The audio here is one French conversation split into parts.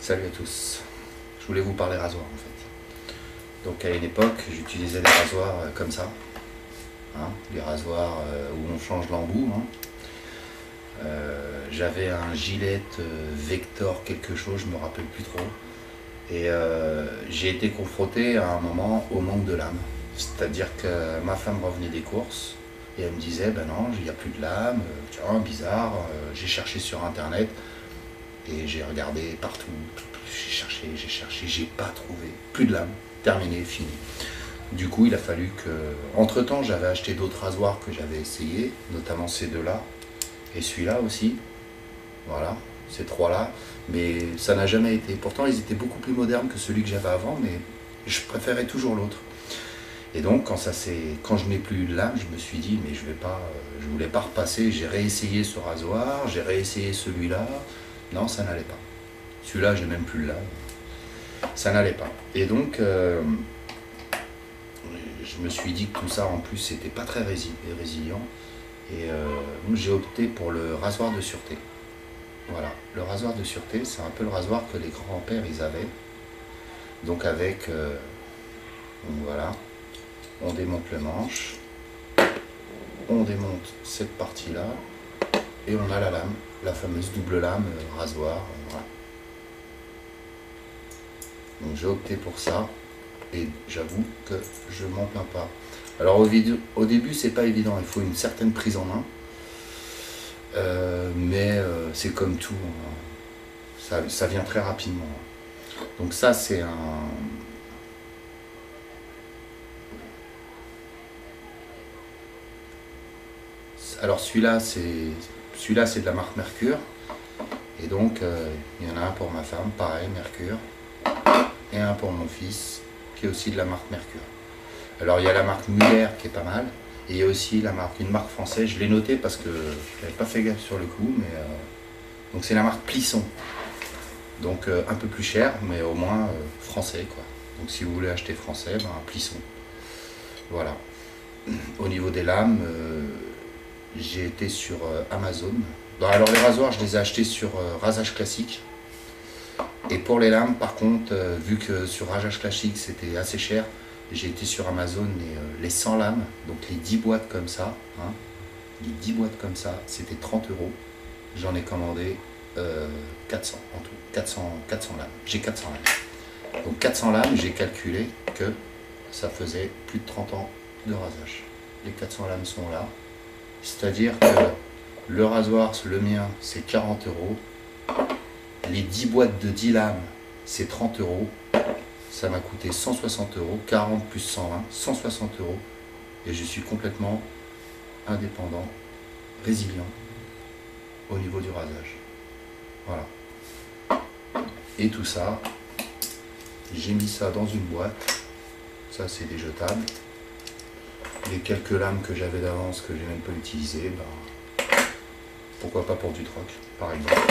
Salut à tous. Je voulais vous parler rasoir en fait. Donc à une époque, j'utilisais des rasoirs comme ça. Hein, des rasoirs où on change l'embout. Hein. J'avais un Gillette Vector quelque chose, je me rappelle plus trop. Et j'ai été confronté à un moment au manque de lame. C'est-à-dire que ma femme revenait des courses et elle me disait, ben non, il n'y a plus de lame, tiens, bizarre. J'ai cherché sur internet et j'ai regardé partout, j'ai cherché, j'ai pas trouvé. Plus de lame, terminé, fini. Du coup, il a fallu que... Entre-temps, j'avais acheté d'autres rasoirs que j'avais essayé, notamment ces deux-là et celui-là aussi. Voilà, ces trois-là. Mais ça n'a jamais été. Pourtant, ils étaient beaucoup plus modernes que celui que j'avais avant, mais je préférais toujours l'autre. Et donc, quand je n'ai plus de lame, je me suis dit, mais je voulais pas repasser. J'ai réessayé ce rasoir, j'ai réessayé celui-là. Non, ça n'allait pas. Celui-là, j'ai même plus de lame. Ça n'allait pas. Et donc, je me suis dit que tout ça, en plus, c'était pas très résilient. Et donc, j'ai opté pour le rasoir de sûreté. Voilà, le rasoir de sûreté, c'est un peu le rasoir que les grands-pères, ils avaient. Donc avec, donc voilà, on démonte le manche, on démonte cette partie-là, et on a la lame, la fameuse double lame rasoir. Voilà. Donc j'ai opté pour ça, et j'avoue que je m'en plains pas. Alors au début, c'est pas évident, il faut une certaine prise en main. Mais c'est comme tout, ça vient très rapidement. Donc ça c'est un... Alors celui-là c'est de la marque Mercure. Et donc il y en a un pour ma femme, pareil, Mercure. Et un pour mon fils, qui est aussi de la marque Mercure. Alors il y a la marque Muller qui est pas mal. Et il y a aussi une marque française, je l'ai noté parce que je n'avais pas fait gaffe sur le coup, mais donc c'est la marque Plisson. Donc un peu plus cher, mais au moins français quoi. Donc si vous voulez acheter français, ben Plisson. Voilà. Au niveau des lames, j'ai été sur Amazon. Bon, alors les rasoirs, je les ai achetés sur Rasage Classique. Et pour les lames, par contre, vu que sur Rasage Classique c'était assez cher, j'ai été sur Amazon et les 100 lames, donc les 10 boîtes comme ça, hein, les 10 boîtes comme ça, c'était 30 €. J'en ai commandé 400 en tout, 400 lames. J'ai 400 lames. Donc 400 lames, j'ai calculé que ça faisait plus de 30 ans de rasage. Les 400 lames sont là. C'est-à-dire que le rasoir, le mien, c'est 40 €. Les 10 boîtes de 10 lames, c'est 30 €. Ça m'a coûté 160 €, 40 plus 120, 160 €. Et je suis complètement indépendant, résilient au niveau du rasage. Voilà. Et tout ça, j'ai mis ça dans une boîte. Ça, c'est des jetables. Les quelques lames que j'avais d'avance que j'ai même pas utilisées, ben, pourquoi pas pour du troc, par exemple.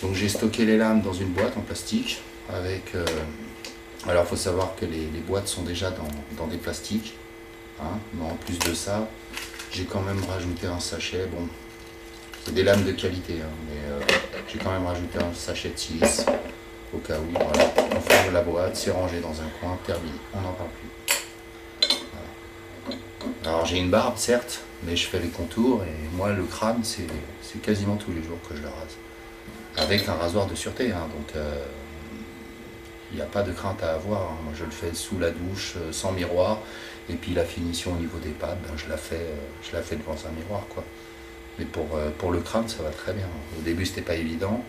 Donc j'ai stocké les lames dans une boîte en plastique avec... alors il faut savoir que les boîtes sont déjà dans des plastiques, hein, mais en plus de ça, j'ai quand même rajouté un sachet, bon, c'est des lames de qualité, hein, mais j'ai quand même rajouté un sachet de silice, au cas où, voilà, on ferme la boîte, c'est rangé dans un coin, terminé, on n'en parle plus. Voilà. Alors j'ai une barbe, certes, mais je fais les contours, et moi le crâne, c'est quasiment tous les jours que je le rase, avec un rasoir de sûreté, hein, donc... il n'y a pas de crainte à avoir, hein. Moi je le fais sous la douche, sans miroir, et puis la finition au niveau des pattes, ben, je la fais devant un miroir quoi. Mais pour le crâne ça va très bien. Au début c'était pas évident,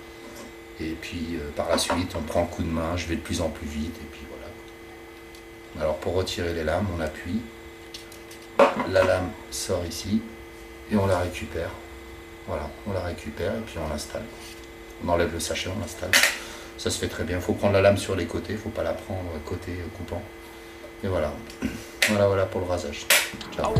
et puis par la suite on prend le coup de main, je vais de plus en plus vite, et puis voilà. Alors pour retirer les lames, on appuie, la lame sort ici, et on la récupère. Voilà, on la récupère, et puis on l'installe. On enlève le sachet, on l'installe. Ça se fait très bien, il faut prendre la lame sur les côtés, il ne faut pas la prendre côté coupant. Et voilà, voilà pour le rasage. Ciao.